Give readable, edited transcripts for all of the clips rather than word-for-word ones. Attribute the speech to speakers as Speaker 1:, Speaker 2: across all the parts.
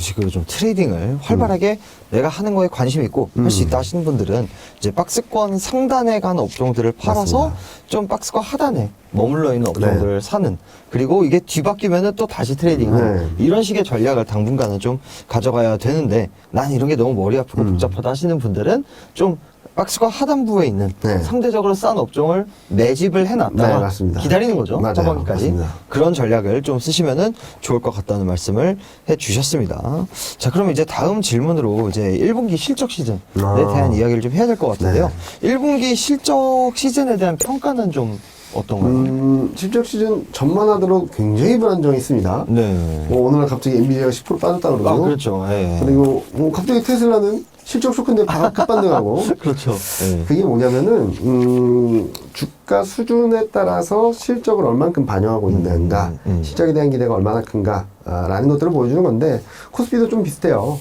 Speaker 1: 주식을 좀 트레이딩을 활발하게 내가 하는 거에 관심이 있고 할 수 있다 하시는 분들은 이제 박스권 상단에 간 업종들을 팔아서
Speaker 2: 맞습니다.
Speaker 1: 좀 박스권 하단에 머물러 있는 업종들을 사는, 그리고 이게 뒤바뀌면은 또 다시 트레이딩하는 이런 식의 전략을 당분간은 좀 가져가야 되는데, 난 이런 게 너무 머리 아프고 복잡하다 하시는 분들은 좀 박스권 하단부에 있는 상대적으로 싼 업종을 매집을 해놨다가
Speaker 2: 맞습니다.
Speaker 1: 기다리는 거죠.
Speaker 2: 맞아요.
Speaker 1: 하반기까지.
Speaker 2: 맞습니다.
Speaker 1: 그런 전략을 좀 쓰시면은 좋을 것 같다는 말씀을 해주셨습니다. 자, 그러면 이제 다음 질문으로 이제 1분기 실적 시즌에 대한 이야기를 좀 해야 될 것 같은데요. 1분기 실적 시즌에 대한 평가는 좀 어떤가요?
Speaker 2: 실적 시즌 전망하더라도 굉장히 불안정이 있습니다.
Speaker 1: 네.
Speaker 2: 오늘 갑자기 엔비디아가 10% 빠졌다 그러고.
Speaker 1: 아, 그렇죠. 예.
Speaker 2: 그리고 갑자기 테슬라는 실적 쇼크인데 급반등하고.
Speaker 1: 그렇죠. 예.
Speaker 2: 그게 뭐냐면은 주가 수준에 따라서 실적을 얼만큼 반영하고 있는가, 실적에 대한 기대가 얼마나 큰가라는 것들을 보여주는 건데, 코스피도 좀 비슷해요.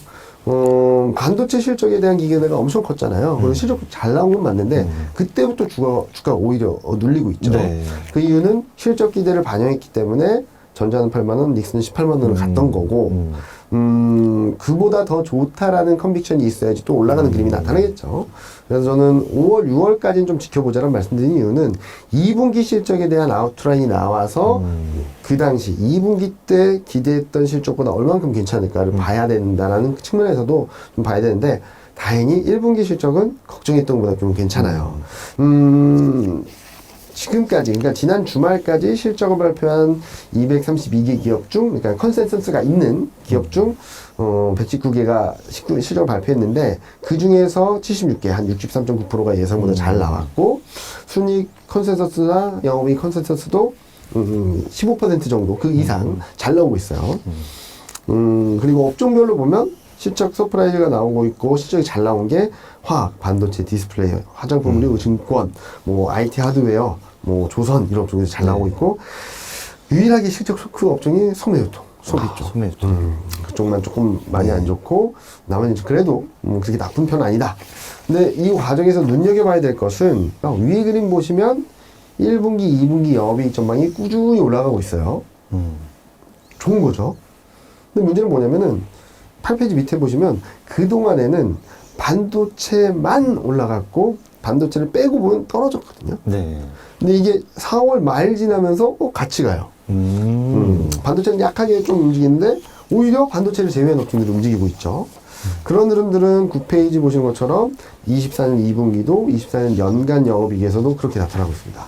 Speaker 2: 반도체 실적에 대한 기대가 엄청 컸잖아요. 그리고 실적 잘 나온 건 맞는데 그때부터 주가가 오히려 눌리고 있죠.
Speaker 1: 네.
Speaker 2: 그 이유는 실적 기대를 반영했기 때문에 전자는 8만 원, 닉스는 18만 원을 갔던 거고, 그보다 더 좋다라는 컨빅션이 있어야지 또 올라가는 그림이 나타나겠죠. 그래서 저는 5월, 6월까지는 좀 지켜보자라는 말씀드린 이유는 2분기 실적에 대한 아웃라인이 나와서 그 당시 2분기 때 기대했던 실적보다 얼만큼 괜찮을까를 봐야 된다라는 측면에서도 좀 봐야 되는데, 다행히 1분기 실적은 걱정했던 것보다 좀 괜찮아요. 지금까지, 그러니까 지난 주말까지 실적을 발표한 232개 기업 중, 그러니까 컨센서스가 있는 기업 중 119개가 실적을 발표했는데, 그 중에서 76개, 한 63.9%가 예상보다 잘 나왔고, 순이익 컨센서스나 영업이익 컨센서스도 15% 정도, 그 이상 잘 나오고 있어요. 그리고 업종별로 보면 실적 서프라이즈가 나오고 있고, 실적이 잘 나온 게 화학, 반도체, 디스플레이, 화장품, 그리고 증권, 뭐 IT 하드웨어, 뭐 조선 이런 업종에서 잘 나오고 있고, 유일하게 실적 쇼크 업종이 소매유통, 소비 쪽.
Speaker 1: 소매유통.
Speaker 2: 그쪽만 조금 많이 안 좋고, 나머지는 그래도 그렇게 나쁜 편은 아니다. 근데 이 과정에서 눈여겨봐야 될 것은, 위에 그림 보시면 1분기, 2분기 영업이익 전망이 꾸준히 올라가고 있어요. 좋은 거죠. 근데 문제는 뭐냐면은 8페이지 밑에 보시면 그동안에는 반도체만 올라갔고 반도체를 빼고 보면 떨어졌거든요.
Speaker 1: 네.
Speaker 2: 근데 이게 4월 말 지나면서 같이 가요. 반도체는 약하게 좀 움직이는데 오히려 반도체를 제외한 업종들이 움직이고 있죠. 그런 흐름들은 9페이지 보시는 것처럼 24년 2분기도 24년 연간 영업이익에서도 그렇게 나타나고 있습니다.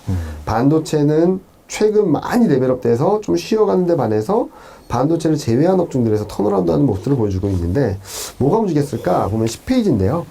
Speaker 2: 반도체는 최근 많이 레벨업돼서 좀 쉬어가는 데 반해서 반도체를 제외한 업종들에서 턴어라운드하는 모습들을 보여주고 있는데, 뭐가 움직였을까 보면 10페이지인데요.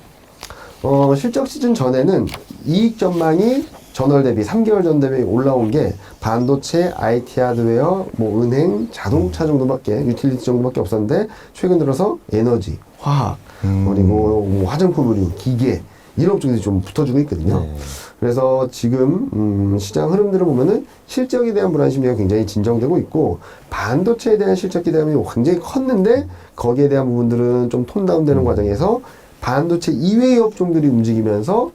Speaker 2: 실적 시즌 전에는 이익 전망이 전월 대비 3개월 전 대비 올라온 게 반도체, IT 하드웨어, 뭐 은행, 자동차 정도밖에, 유틸리티 정도밖에 없었는데, 최근 들어서 에너지, 화학, 그리고 뭐 화장품 의류, 기계 이런 업종들이 좀 붙어주고 있거든요.
Speaker 1: 네.
Speaker 2: 그래서 지금 시장 흐름들을 보면은 실적에 대한 불안심리가 굉장히 진정되고 있고, 반도체에 대한 실적 기대감이 굉장히 컸는데 거기에 대한 부분들은 좀 톤다운되는 과정에서 반도체 이외의 업종들이 움직이면서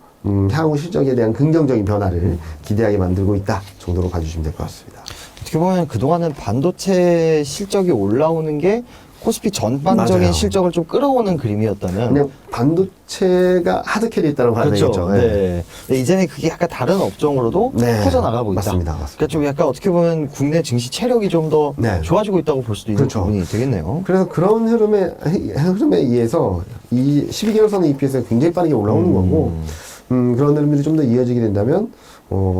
Speaker 2: 향후 실적에 대한 긍정적인 변화를 기대하게 만들고 있다 정도로 봐주시면 될 것 같습니다.
Speaker 1: 어떻게 보면 그동안은 반도체 실적이 올라오는 게 코스피 전반적인
Speaker 2: 맞아요.
Speaker 1: 실적을 좀 끌어오는 그림이었다면,
Speaker 2: 그냥 반도체가 하드캐리했다는
Speaker 1: 그렇죠.
Speaker 2: 과정이죠.
Speaker 1: 네. 근데 이제는 그게 약간 다른 업종으로도 퍼져나가고 있다.
Speaker 2: 맞습니다.
Speaker 1: 그러니까 좀 약간 어떻게 보면 국내 증시 체력이 좀 더 좋아지고 있다고 볼 수도 있는
Speaker 2: 그렇죠.
Speaker 1: 부분이 되겠네요.
Speaker 2: 그래서 그런 흐름에 의해서 이 12개월선의 EPS가 굉장히 빠르게 올라오는 거고, 그런 흐름들이 좀 더 이어지게 된다면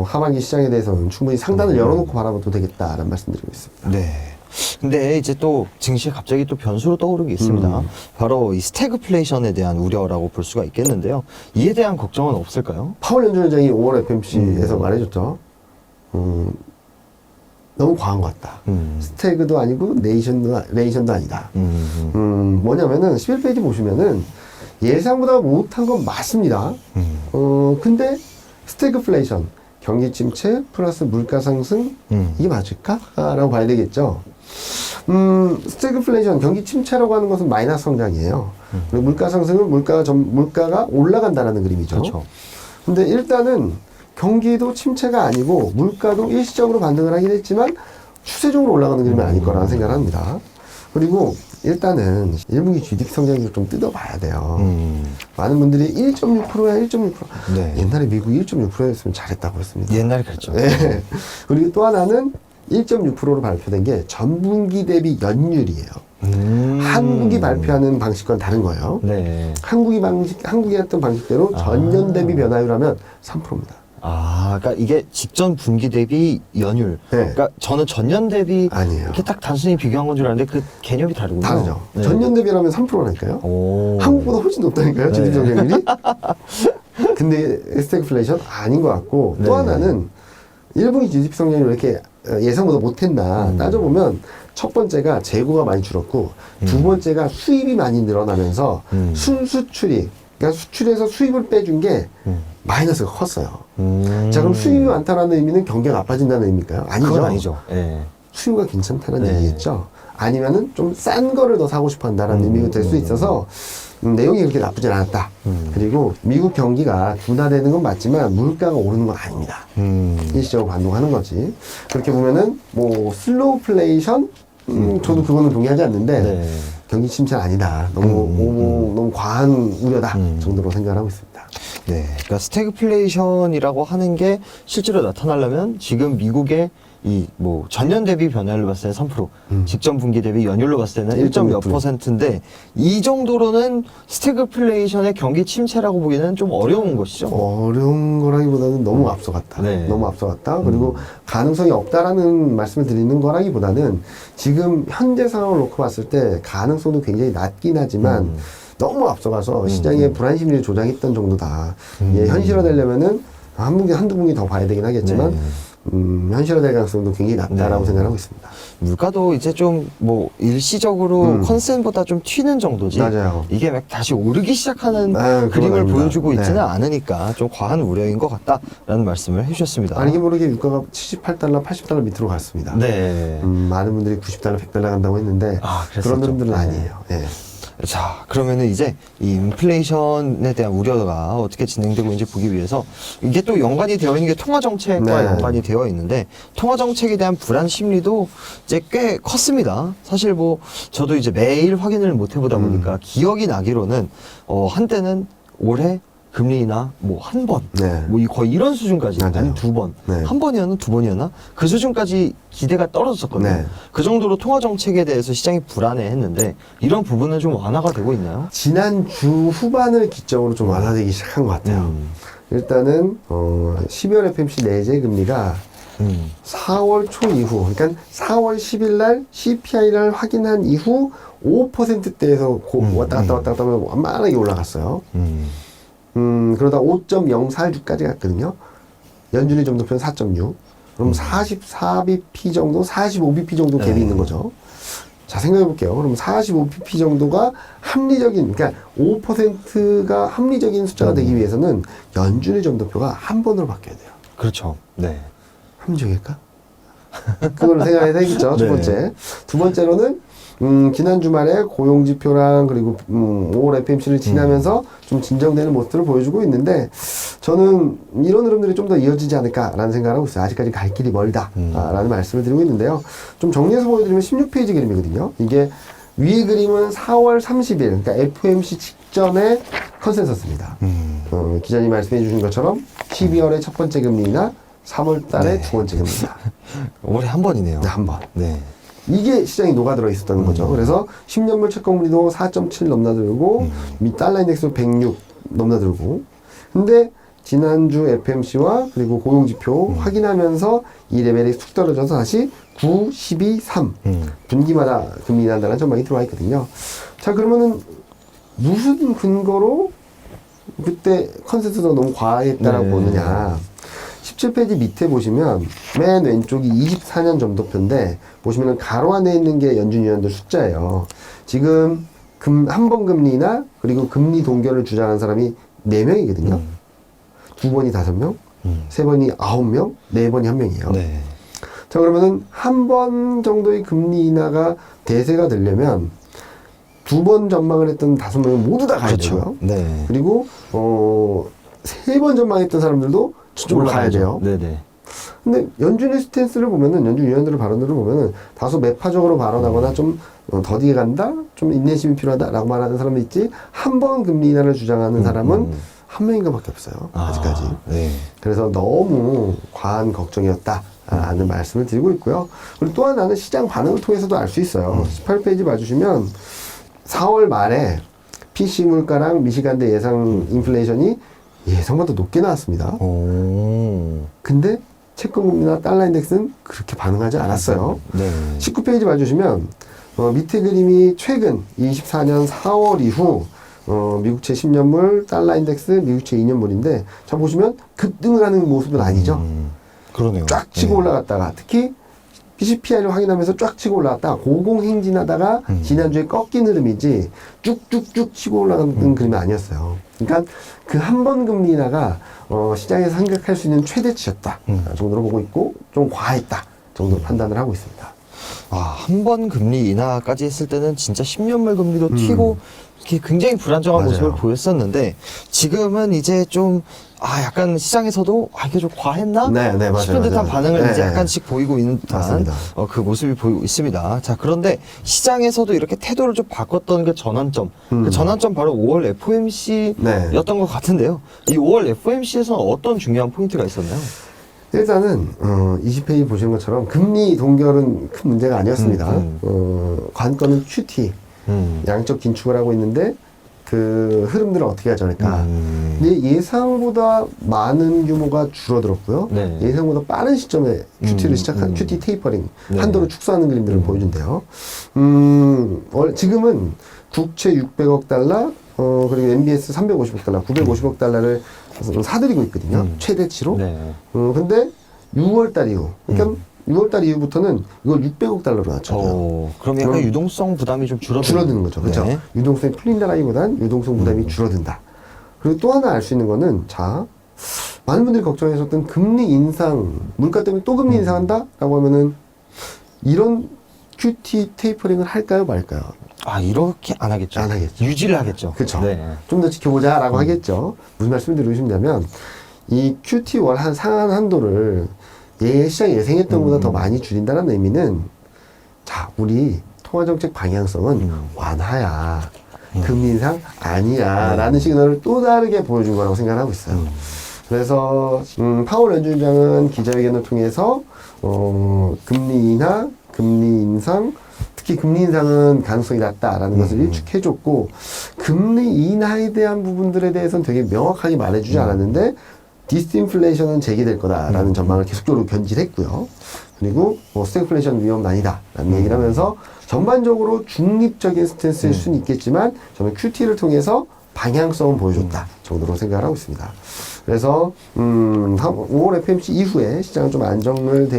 Speaker 2: 하반기 시장에 대해서는 충분히 상단을 열어놓고 바라봐도 되겠다라는 말씀드리고 있습니다.
Speaker 1: 네. 근데 이제 또 증시에 갑자기 또 변수로 떠오르는 게 있습니다. 바로 이 스태그플레이션에 대한 우려라고 볼 수가 있겠는데요. 이에 대한 걱정은 없을까요?
Speaker 2: 파월 연준의장이 5월 FMC에서 말해줬죠. 너무 과한 것 같다. 스태그도 아니고 레이션도 아니다. 뭐냐면은 11페이지 보시면은 예상보다 못한 건 맞습니다. 근데 스태그플레이션, 경기 침체 플러스 물가 상승, 이게 맞을까? 라고 봐야 되겠죠. 스태그플레이션, 경기 침체라고 하는 것은 마이너스 성장이에요. 그리고 물가 상승은 물가가 올라간다라는 그림이죠.
Speaker 1: 그렇죠.
Speaker 2: 근데 일단은 경기도 침체가 아니고 물가도 일시적으로 반등을 하긴 했지만 추세적으로 올라가는 그림은 아닐 거라는 생각을 합니다. 그리고 일단은 1분기 GDP 성장률을 좀 뜯어봐야 돼요. 많은 분들이 1.6%야 1.6%.
Speaker 1: 네.
Speaker 2: 옛날에 미국이 1.6%였으면 잘했다고 했습니다.
Speaker 1: 옛날에 그랬죠.
Speaker 2: 네. 그리고 또 하나는 1.6%로 발표된 게 전분기 대비 연율이에요. 한국이 발표하는 방식과는 다른 거예요.
Speaker 1: 네.
Speaker 2: 한국이 했던 방식대로 전년 대비 변화율하면 3%입니다.
Speaker 1: 아, 그러니까 이게 직전 분기 대비 연율.
Speaker 2: 네.
Speaker 1: 그러니까 저는 전년 대비
Speaker 2: 아니에요.
Speaker 1: 이렇게 딱 단순히 비교한 건 줄 알았는데 그 개념이 다르군요.
Speaker 2: 다르죠.
Speaker 1: 네.
Speaker 2: 전년 대비라면 3%라니까요.
Speaker 1: 오.
Speaker 2: 한국보다 훨씬 높다니까요, GDP
Speaker 1: 네.
Speaker 2: 성장률이. 근데 스태그플레이션 아닌 것 같고,
Speaker 1: 네.
Speaker 2: 또 하나는 1분기 GDP 성장률 이렇게 예상보다 못했나 따져보면 첫 번째가 재고가 많이 줄었고 두 번째가 수입이 많이 늘어나면서 순수출이, 그러니까 수출에서 수입을 빼준 게 마이너스가 컸어요. 자, 그럼 수입이 많다는 의미는 경기가 나빠진다는 의미일까요? 아니죠.
Speaker 1: 그건 아니죠. 네.
Speaker 2: 수요가 괜찮다는
Speaker 1: 네.
Speaker 2: 얘기겠죠. 아니면은 좀 싼 거를 더 사고 싶어 한다는 의미가 될 수 있어서 내용이 그렇게 나쁘진 않았다. 그리고 미국 경기가 둔화되는 건 맞지만 물가가 오르는 건 아닙니다. 일시적으로 반동하는 거지. 그렇게 보면은 뭐 슬로우플레이션 저도 그거는 동의하지 않는데
Speaker 1: 네.
Speaker 2: 경기 침체는 아니다. 너무 과한 우려다 정도로 생각하고 있습니다.
Speaker 1: 네. 그러니까 스태그플레이션이라고 하는 게 실제로 나타나려면 지금 미국의 이 뭐 전년 대비 변화율로 봤을 때는 3%, 직전 분기 대비 연율로 봤을 때는 1.몇%인데 이 정도로는 스태그플레이션의 경기 침체라고 보기는 좀 어려운 것이죠.
Speaker 2: 어려운 거라기보다는 너무 앞서갔다.
Speaker 1: 네.
Speaker 2: 너무 앞서갔다. 그리고 가능성이 없다라는 말씀을 드리는 거라기보다는 지금 현재 상황을 놓고 봤을 때 가능성도 굉장히 낮긴 하지만 너무 앞서가서 시장의 불안 심리를 조장했던 정도다. 이게 현실화되려면은 한두 분기 더 봐야 되긴 하겠지만
Speaker 1: 네.
Speaker 2: 현실화될 가능성도 굉장히 낮다라고
Speaker 1: 네.
Speaker 2: 생각하고 있습니다.
Speaker 1: 물가도 이제 좀 뭐 일시적으로 컨센보다 좀 튀는 정도지.
Speaker 2: 맞아요.
Speaker 1: 이게 막 다시 오르기 시작하는
Speaker 2: 그건
Speaker 1: 그림을
Speaker 2: 아닙니다.
Speaker 1: 보여주고 있지는
Speaker 2: 네.
Speaker 1: 않으니까 좀 과한 우려인 것 같다라는 말씀을 해주셨습니다.
Speaker 2: 알게 모르게 유가가 78달러, 80달러 밑으로 갔습니다.
Speaker 1: 네.
Speaker 2: 많은 분들이 90달러, 100달러 간다고 했는데 그런
Speaker 1: 그랬었죠.
Speaker 2: 흐름들은
Speaker 1: 네.
Speaker 2: 아니에요. 예.
Speaker 1: 자, 그러면은 이제 이 인플레이션에 대한 우려가 어떻게 진행되고 있는지 보기 위해서 이게 또 연관이 되어 있는 게 통화 정책과
Speaker 2: 네.
Speaker 1: 연관이 되어 있는데 통화 정책에 대한 불안 심리도 이제 꽤 컸습니다. 사실 뭐 저도 이제 매일 확인을 못 해보다 보니까 기억이 나기로는 한때는 올해 금리 인하 뭐 한 번,
Speaker 2: 네.
Speaker 1: 뭐 거의 이런 수준까지
Speaker 2: 맞아요.
Speaker 1: 아니 두 번,
Speaker 2: 네.
Speaker 1: 한 번이었나 두 번이었나 그 수준까지 기대가 떨어졌었거든요.
Speaker 2: 네.
Speaker 1: 그 정도로 통화 정책에 대해서 시장이 불안해했는데 이런 부분은 좀 완화가 되고 있나요?
Speaker 2: 지난주 후반을 기점으로 좀 완화되기 시작한 것 같아요. 일단은 12월 FMC 내재 금리가 4월 초 이후, 그러니까 4월 10일 날 CPI를 확인한 이후 5%대에서 왔다 갔다 하면 완만하게 올라갔어요. 그러다 5.046까지 갔거든요. 연준이 점도표는 4.6. 그럼 44bp 정도, 45bp 정도 갭이 있는 거죠. 자, 생각해 볼게요. 그럼 45bp 정도가 합리적인, 그러니까 5%가 합리적인 숫자가 되기 위해서는 연준의 점도표가 한 번으로 바뀌어야 돼요.
Speaker 1: 그렇죠. 네.
Speaker 2: 합리적일까? 그걸 생각해야 되겠죠. 첫
Speaker 1: 네.
Speaker 2: 번째. 두 번째로는 지난 주말에 고용지표랑 그리고 5월 FMC를 지나면서 좀 진정되는 모습들을 보여주고 있는데 저는 이런 흐름들이 좀 더 이어지지 않을까라는 생각을 하고 있어요. 아직까지 갈 길이 멀다 라는 말씀을 드리고 있는데요. 좀 정리해서 보여드리면 16페이지 그림이거든요. 이게 위의 그림은 4월 30일 그러니까 FMC 직전의 컨센서스입니다. 기자님 말씀해 주신 것처럼 12월의 첫 번째 금리나 3월 달의
Speaker 1: 네.
Speaker 2: 두 번째 금리다.
Speaker 1: 올해 한 번이네요.
Speaker 2: 네, 한 번.
Speaker 1: 네.
Speaker 2: 이게 시장이 녹아들어 있었다는 거죠. 그래서 10년물 채권금리도 4.7 넘나들고 달러 인덱스도 106 넘나들고 근데 지난주 FMC와 그리고 고용지표 확인하면서 이 레벨이 툭 떨어져서 다시 9, 12, 3 분기마다 금리 인하한다는 전망이 들어와 있거든요. 자, 그러면은 무슨 근거로 그때 컨센서스가 너무 과했다라고
Speaker 1: 네.
Speaker 2: 보느냐. 17페이지 밑에 보시면 맨 왼쪽이 24년 점도표인데 보시면은 가로 안에 있는 게 연준 위원들 숫자예요. 지금 한 번 금리나 그리고 금리 동결을 주장한 사람이 4명이거든요. 두 번이 5명, 세 번이 9명, 네 번이 1명이에요.
Speaker 1: 네.
Speaker 2: 자, 그러면은 한 번 정도의 금리 인하가 대세가 되려면 두 번 전망을 했던 5명은 모두 다 가야 되고요.
Speaker 1: 네.
Speaker 2: 그리고 3번 전망했던 사람들도 저쪽으로 가야 돼요.
Speaker 1: 네네.
Speaker 2: 근데 연준의 스탠스를 보면은, 연준 위원들의 발언들을 보면은 다소 매파적으로 발언하거나 좀 더디게 간다, 좀 인내심이 필요하다라고 말하는 사람도 있지, 한 번 금리 인하를 주장하는 사람은 한 명인가밖에 없어요. 아직까지.
Speaker 1: 네.
Speaker 2: 그래서 너무 과한 걱정이었다라는 말씀을 드리고 있고요. 그리고 또 하나는 시장 반응을 통해서도 알 수 있어요. 18페이지 봐주시면 4월 말에 PC 물가랑 미시간대 예상 인플레이션이 예상보다 높게 나왔습니다. 근데 채권금리나 달러 인덱스는 그렇게 반응하지 않았어요.
Speaker 1: 네.
Speaker 2: 19페이지 봐주시면 밑에 그림이 최근 24년 4월 이후 미국채 10년물, 달러 인덱스, 미국채 2년물인데 자 보시면 급등을 하는 모습은 아니죠.
Speaker 1: 그러네요.
Speaker 2: 쫙 치고 올라갔다가 특히 PCPI를 확인하면서 쫙 치고 올라갔다가 고공행진하다가 지난주에 꺾인 흐름이지 쭉쭉쭉 치고 올라가는 그림이 아니었어요. 그러니까 그 한 번 금리 인하가 시장에서 생각할 수 있는 최대치였다 정도로 보고 있고 좀 과했다 정도로 판단을 하고 있습니다.
Speaker 1: 한 번 금리 인하까지 했을 때는 진짜 10년물 금리도 튀고 이렇게 굉장히 불안정한
Speaker 2: 맞아요.
Speaker 1: 모습을 보였었는데 지금은 이제 좀 약간 시장에서도 이게 좀 과했나?
Speaker 2: 네, 맞아요.
Speaker 1: 싶은 듯한
Speaker 2: 맞아요.
Speaker 1: 반응을
Speaker 2: 네,
Speaker 1: 이제 약간씩 보이고 있는 듯한
Speaker 2: 맞습니다.
Speaker 1: 그 모습이 보이고 있습니다. 자, 그런데 시장에서도 이렇게 태도를 좀 바꿨던 게 전환점. 그 전환점 바로 5월 FOMC였던 것 같은데요. 이 5월 FOMC에서는 어떤 중요한 포인트가 있었나요?
Speaker 2: 일단은 20페이지 보시는 것처럼 금리 동결은 큰 문제가 아니었습니다. 관건은 QT, 양적 긴축을 하고 있는데 그 흐름들을 어떻게 가져갈까. 근데 예상보다 많은 규모가 줄어들었고요.
Speaker 1: 네.
Speaker 2: 예상보다 빠른 시점에 QT를 시작한 QT 테이퍼링,
Speaker 1: 네.
Speaker 2: 한도를 축소하는 그림들을 보여준대요. 지금은 국채 600억 달러, 그리고 MBS 350억 달러, 950억 달러를 사들이고 있거든요. 최대치로.
Speaker 1: 네.
Speaker 2: 근데 6월달 이후, 그러니까 6월달 이후부터는 이걸 600억 달러로 낮춰요.
Speaker 1: 그럼 약간 유동성 부담이 좀
Speaker 2: 줄어드는 거죠. 그렇죠?
Speaker 1: 네.
Speaker 2: 유동성이 풀린다라기보단 유동성 부담이 줄어든다. 그리고 또 하나 알 수 있는 거는, 자, 많은 분들이 걱정하셨던 금리 인상, 물가 때문에 또 금리 인상한다라고 하면은 이런 QT 테이퍼링을 할까요, 말까요?
Speaker 1: 이렇게 안 하겠죠.
Speaker 2: 안 하겠죠.
Speaker 1: 유지를 하겠죠.
Speaker 2: 그렇죠.
Speaker 1: 네.
Speaker 2: 좀 더 지켜보자라고 하겠죠. 무슨 말씀을 드리시냐면 이 QT 월 한 상한 한도를 시장이 예상했던 것보다 더 많이 줄인다는 의미는, 자, 우리 통화정책 방향성은 완화야. 금리 인상 아니야. 라는 시그널을 또 다르게 보여준 거라고 생각하고 있어요. 그래서 파월 연준장은 기자회견을 통해서 금리 인하, 금리 인상, 특히 금리 인상은 가능성이 낮다라는 것을 일축해줬고, 금리 인하에 대한 부분들에 대해서는 되게 명확하게 말해주지 않았는데 디스인플레이션은 재개될 거다라는 전망을 계속적으로 견지했고요. 그리고 스태그플레이션 위험은 아니다라는 얘기를 하면서 전반적으로 중립적인 스탠스일 수는 있겠지만 저는 QT를 통해서 방향성은 보여줬다 정도로 생각을 하고 있습니다. 그래서 5월 FOMC 이후에 시장은 좀 안정을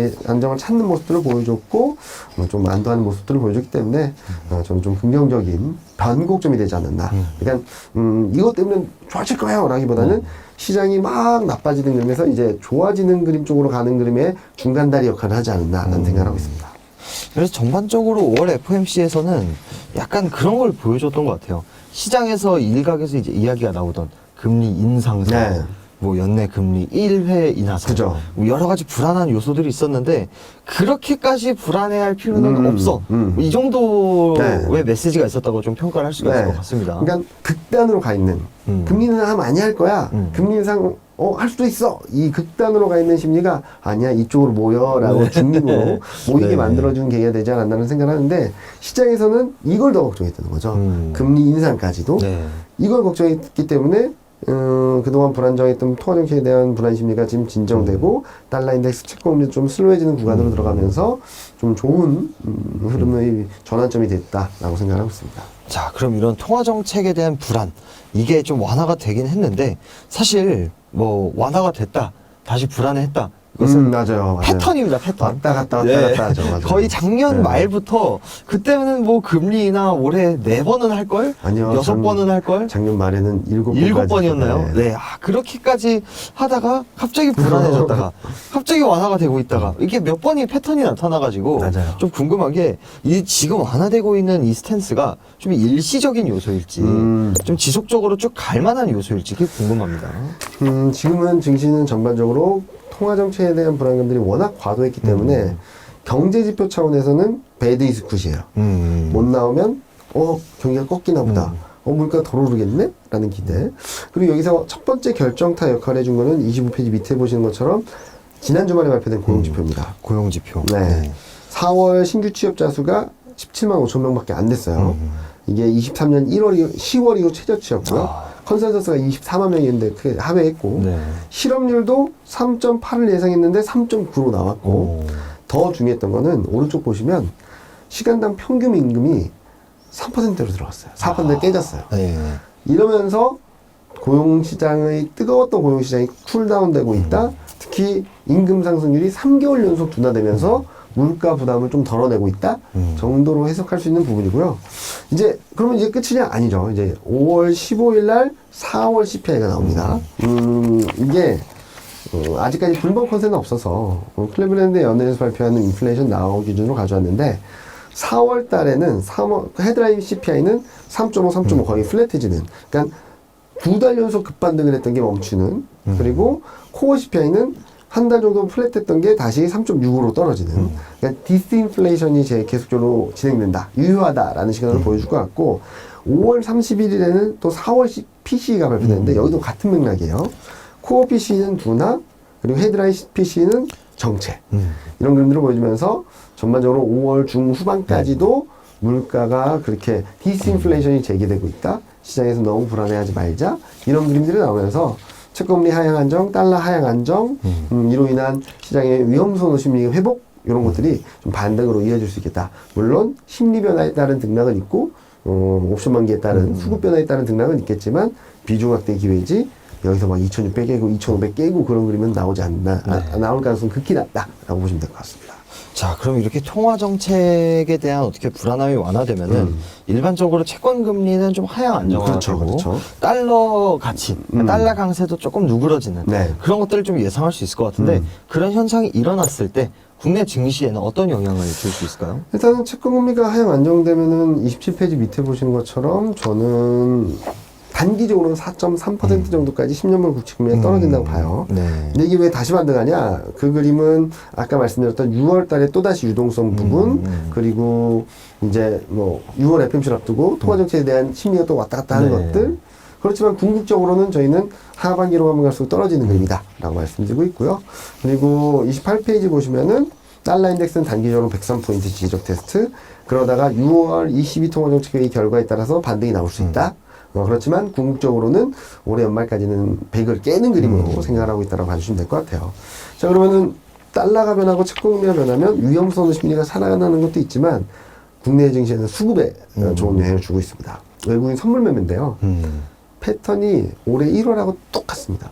Speaker 2: 찾는 모습들을 보여줬고 좀 안도하는 모습들을 보여줬기 때문에 저는 좀 긍정적인 변곡점이 되지 않았나. 그러니까 이것 때문에 좋아질 거예요 라기보다는 시장이 막 나빠지는 그림에서 이제 좋아지는 그림 쪽으로 가는 그림의 중간다리 역할을 하지 않았나라는 생각을 하고 있습니다.
Speaker 1: 그래서 전반적으로 5월 FOMC에서는 약간 그런 걸 보여줬던 것 같아요. 시장에서 일각에서 이제 이야기가 나오던 금리 인상세,
Speaker 2: 네.
Speaker 1: 뭐 연내 금리 1회 인하세,
Speaker 2: 그죠.
Speaker 1: 뭐 여러 가지 불안한 요소들이 있었는데 그렇게까지 불안해할 필요는 없어. 이 정도의
Speaker 2: 네.
Speaker 1: 메시지가 있었다고 좀 평가를 할 수가 있을 것 같습니다.
Speaker 2: 그러니까 극단으로 가 있는 금리 인상 많이 할 거야. 금리 인상 할 수도 있어. 이 극단으로 가 있는 심리가 아니야. 이쪽으로 모여라고 중립으로 모이게
Speaker 1: 네.
Speaker 2: 만들어준 계기가 되지 않았나는 생각을 하는데 시장에서는 이걸 더 걱정했다는 거죠. 금리 인상까지도
Speaker 1: 네.
Speaker 2: 이걸 걱정했기 때문에 그동안 불안정했던 통화정책에 대한 불안 심리가 지금 진정되고 달러 인덱스 채권금리 좀 슬로해지는 구간으로 들어가면서 좀 좋은 흐름의 전환점이 됐다라고 생각하고 있습니다.
Speaker 1: 자, 그럼 이런 통화 정책에 대한 불안, 이게 좀 완화가 되긴 했는데 사실 뭐 완화가 됐다, 다시 불안해했다. 이것은
Speaker 2: 맞아요.
Speaker 1: 패턴입니다, 패턴.
Speaker 2: 왔다 갔다 하죠. 맞아요.
Speaker 1: 거의 작년
Speaker 2: 네.
Speaker 1: 말부터 그때는 뭐 금리 인하 올해 4번은 할 걸?
Speaker 2: 아니요.
Speaker 1: 6번은 할 걸?
Speaker 2: 작년 말에는
Speaker 1: 7번이었나요? 네. 그렇게까지 하다가 갑자기 불안해졌다가 갑자기 완화가 되고 있다가 이게 몇 번이 패턴이 나타나가지고
Speaker 2: 맞아요.
Speaker 1: 좀 궁금한 게 이 지금 완화되고 있는 이 스탠스가 좀 일시적인 요소일지 좀 지속적으로 쭉 갈 만한 요소일지 그게 궁금합니다.
Speaker 2: 지금은 증시는 전반적으로 통화정책에 대한 불안감들이 워낙 과도했기 때문에 경제지표 차원에서는 배드 이즈 굿이에요. 못 나오면 경기가 꺾이나 보다. 물가 덜 오르겠네? 라는 기대. 그리고 여기서 첫 번째 결정타 역할을 해준 거는 25페이지 밑에 보시는 것처럼 지난 주말에 발표된 고용지표입니다.
Speaker 1: 고용지표.
Speaker 2: 네. 4월 신규 취업자 수가 17만 5천 명밖에 안 됐어요. 이게 23년 10월 이후 최저 취업고요. 컨센서스가 24만 명이었는데 크게 하회했고
Speaker 1: 네.
Speaker 2: 실업률도 3.8을 예상했는데 3.9로 나왔고 더 중요했던 거는 오른쪽 보시면 시간당 평균 임금이 3%로 들어갔어요. 4% 깨졌어요.
Speaker 1: 네.
Speaker 2: 이러면서 고용시장의 뜨거웠던 고용시장이 쿨다운되고 있다. 특히 임금 상승률이 3개월 연속 둔화되면서 물가 부담을 좀 덜어내고 있다 정도로 해석할 수 있는 부분이고요. 그러면 이제 끝이냐? 아니죠. 이제 5월 15일 날 4월 CPI가 나옵니다. 이게 아직까지 불법 컨센은 없어서 클리블랜드 연회에서 발표하는 인플레이션 나우 기준으로 가져왔는데 4월 달에는 헤드라인 CPI는 3.5, 3.5 거의 플랫해지는, 그러니까 2달 연속 급반등을 했던 게 멈추는, 그리고 코어 CPI는 한 달 정도 플랫했던 게 다시 3.65로 떨어지는, 그러니까 디스인플레이션이 계속적으로 진행된다, 유효하다라는 시간을 보여줄 것 같고, 5월 31일에는 또 4월 PCE가 발표되는데 여기도 같은 맥락이에요. 코어 PCE는 둔화, 그리고 헤드라인 PCE는 정체. 이런 그림들을 보여주면서 전반적으로 5월 중후반까지도 물가가 그렇게 디스인플레이션이 재개되고 있다. 시장에서 너무 불안해하지 말자. 이런 그림들이 나오면서 채권금리 하향 안정, 달러 하향 안정, 이로 인한 시장의 위험선호 심리 회복, 이런 것들이 좀 반등으로 이어질 수 있겠다. 물론 심리 변화에 따른 등락은 있고 옵션 만기에 따른 수급 변화에 따른 등락은 있겠지만 비중 확대 기회이지 여기서 막 2,600 깨고 2,500 깨고 그런 그림은 나오지 않나, 나올 가능성은 극히 낮다라고 보시면 될 것 같습니다.
Speaker 1: 자, 그럼 이렇게 통화 정책에 대한 어떻게 불안함이 완화되면은 일반적으로 채권 금리는 좀 하향 안정화가 되고
Speaker 2: 그렇죠.
Speaker 1: 달러 가치, 달러 강세도 조금 누그러지는
Speaker 2: 네.
Speaker 1: 그런 것들을 좀 예상할 수 있을 것 같은데 그런 현상이 일어났을 때 국내 증시에는 어떤 영향을 줄 수 있을까요?
Speaker 2: 일단은 채권금리가 하향 안정되면은 27페이지 밑에 보시는 것처럼 저는 단기적으로는 4.3% 정도까지 10년물 국채금리가 떨어진다고 봐요.
Speaker 1: 네.
Speaker 2: 근데 이게 왜 다시 반등하냐? 그 그림은 아까 말씀드렸던 6월 달에 또다시 유동성 부분, 그리고 이제 6월 FMC를 앞두고 통화정책에 대한 심리가 또 왔다 갔다 하는 것들. 그렇지만 궁극적으로는 저희는 하반기로 가면 갈수록 떨어지는 그림이다 라고 말씀드리고 있고요. 그리고 28페이지 보시면은 달러 인덱스는 단기적으로 103포인트 지지적 테스트. 그러다가 6월 22 통화정책회의 결과에 따라서 반등이 나올 수 있다. 그렇지만 궁극적으로는 올해 연말까지는 100을 깨는 그림으로 생각을 하고 있다고 봐주시면 될 것 같아요. 자, 그러면은 달러가 변하고 채권금리가 변하면 위험선호 심리가 살아나는 것도 있지만 국내 증시에는 수급에 좋은 영향을 주고 있습니다. 외국인 선물 매매인데요. 패턴이 올해 1월하고 똑같습니다.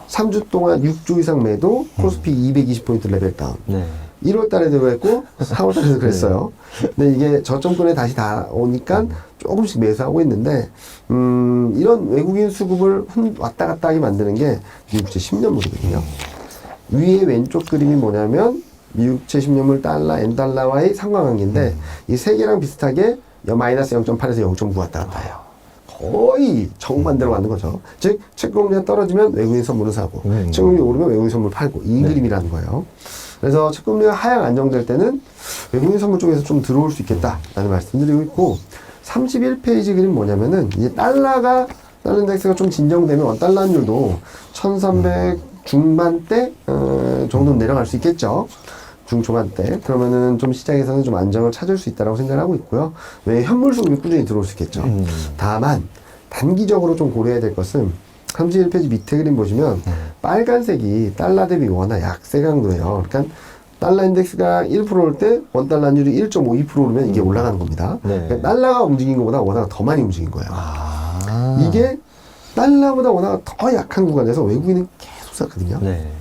Speaker 2: 3주 동안 6조 이상 매도, 코스피 220포인트 레벨 다운.
Speaker 1: 네.
Speaker 2: 1월 달에도 그랬고 4월 달에도 그랬어요. 근데 이게 저점권에 다시 다 오니까 조금씩 매수하고 있는데 이런 외국인 수급을 왔다 갔다 하게 만드는 게 미국채 10년물이거든요. 위에 왼쪽 그림이 뭐냐면 미국채 10년물 달러, 엔달러와의 상관관계인데 이 세 개랑 비슷하게 마이너스 0.8에서 0.9 왔다 갔다 해요. 거의 정반대로 가는 거죠. 즉 채권금리가 떨어지면 외국인 선물을 사고 채권금리 오르면 외국인 선물 팔고 이 그림이라는 거예요. 그래서 채권금리가 하향 안정될 때는 외국인 선물 쪽에서 좀 들어올 수 있겠다라는 말씀드리고 있고 31페이지 그림 뭐냐면은 이제 달러 인덱스가 좀 진정되면 원달러 환율도 1300 중반대 정도 내려갈 수 있겠죠. 중초반대. 그러면은 좀 시장에서는 좀 안정을 찾을 수 있다고 생각하고 있고요. 왜 현물 수급이 꾸준히 들어올 수 있겠죠. 다만 단기적으로 좀 고려해야 될 것은 31페이지 밑에 그림 보시면 빨간색이 달러 대비 원화 약세 강도예요. 그러니까 달러 인덱스가 1% 올 때 원달러 환율이 1.52% 오르면 이게 올라가는 겁니다.
Speaker 1: 네.
Speaker 2: 그러니까 달러가 움직인 것보다 원화가 더 많이 움직인 거예요. 이게 달러보다 원화가 더 약한 구간에서 외국인은 계속 샀거든요.
Speaker 1: 네.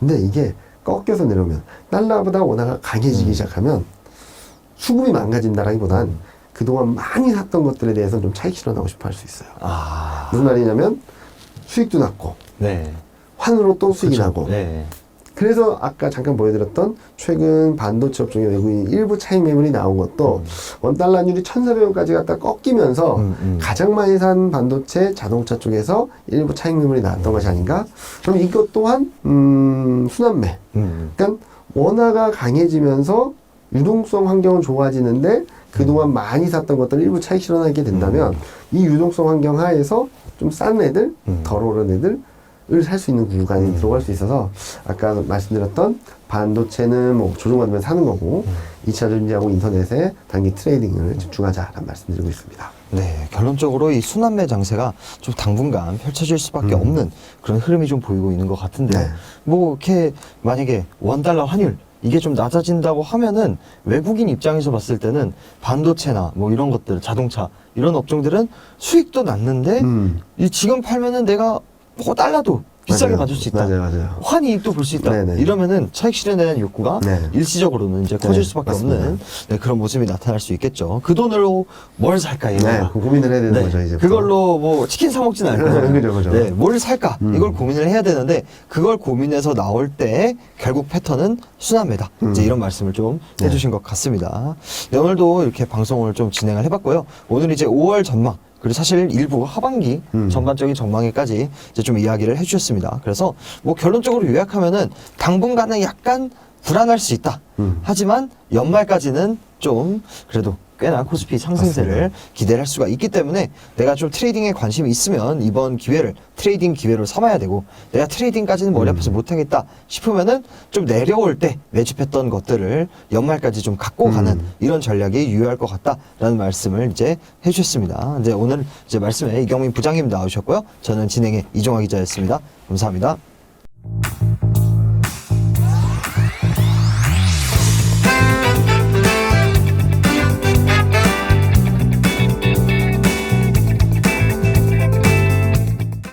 Speaker 2: 근데 이게 꺾여서 내려오면 달러보다 원화가 강해지기 시작하면 수급이 망가진다라기보단 그동안 많이 샀던 것들에 대해서는 좀 차익 실현하고 싶어 할 수 있어요. 무슨 말이냐면 수익도 낮고
Speaker 1: 네.
Speaker 2: 환으로 또 수익이
Speaker 1: 그렇죠.
Speaker 2: 나고
Speaker 1: 네.
Speaker 2: 그래서 아까 잠깐 보여드렸던 최근 반도체 업종의 외국인 일부 차익 매물이 나온 것도 원달러율이 1,400원까지 갖다 꺾이면서 가장 많이 산 반도체 자동차 쪽에서 일부 차익 매물이 나왔던 것이 아닌가? 그럼 이것 또한 순환매. 그러니까 원화가 강해지면서 유동성 환경은 좋아지는데 그동안 많이 샀던 것들 일부 차익 실현하게 된다면 이 유동성 환경 하에서 좀 싼 애들, 덜 오른 애들 을 살 수 있는 구간이 들어갈 수 있어서 아까 말씀드렸던 반도체는 뭐 조정받으면 사는 거고 2차 전지하고 인터넷에 단기 트레이딩을 집중하자라는 말씀드리고 있습니다.
Speaker 1: 네, 결론적으로 이 순환매 장세가 좀 당분간 펼쳐질 수밖에 없는 그런 흐름이 좀 보이고 있는 것 같은데요.
Speaker 2: 네.
Speaker 1: 뭐 이렇게 만약에 원달러 환율 이게 좀 낮아진다고 하면은 외국인 입장에서 봤을 때는 반도체나 뭐 이런 것들, 자동차 이런 업종들은 수익도 났는데 이 지금 팔면은 내가 5달러도 비싸게
Speaker 2: 맞아요.
Speaker 1: 받을 수 있다.
Speaker 2: 맞아요.
Speaker 1: 환이익도 볼 수 있다.
Speaker 2: 네네.
Speaker 1: 이러면은 차익 실현에 대한 욕구가
Speaker 2: 네.
Speaker 1: 일시적으로는 이제 커질
Speaker 2: 네,
Speaker 1: 수밖에
Speaker 2: 맞습니다.
Speaker 1: 없는 네, 그런 모습이 나타날 수 있겠죠. 그 돈으로 뭘 살까
Speaker 2: 네,
Speaker 1: 얘가.
Speaker 2: 고민을 해야 되는 거죠, 이제.
Speaker 1: 그걸로 뭐 치킨 사 먹지는 않을 거예요.
Speaker 2: 그죠.
Speaker 1: 네, 뭘 살까? 이걸 고민을 해야 되는데 그걸 고민해서 나올 때 결국 패턴은 순환매다. 이제 이런 말씀을 좀
Speaker 2: 네.
Speaker 1: 해주신 것 같습니다. 네, 오늘도 이렇게 방송을 좀 진행을 해봤고요. 오늘 이제 5월 전망. 그리고 사실 일부 하반기 전반적인 전망에까지 이제 좀 이야기를 해주셨습니다. 그래서 뭐 결론적으로 요약하면은 당분간은 약간 불안할 수 있다. 하지만 연말까지는 좀 그래도 꽤나 코스피 상승세를
Speaker 2: 맞습니다.
Speaker 1: 기대를 할 수가 있기 때문에 내가 좀 트레이딩에 관심이 있으면 이번 기회를 트레이딩 기회로 삼아야 되고 내가 트레이딩까지는 머리 아파서 못하겠다 싶으면은 좀 내려올 때 매집했던 것들을 연말까지 좀 갖고 가는 이런 전략이 유효할 것 같다라는 말씀을 이제 해주셨습니다. 이제 오늘 이제 말씀에 이경민 부장님 나오셨고요. 저는 진행의 이종화 기자였습니다. 감사합니다.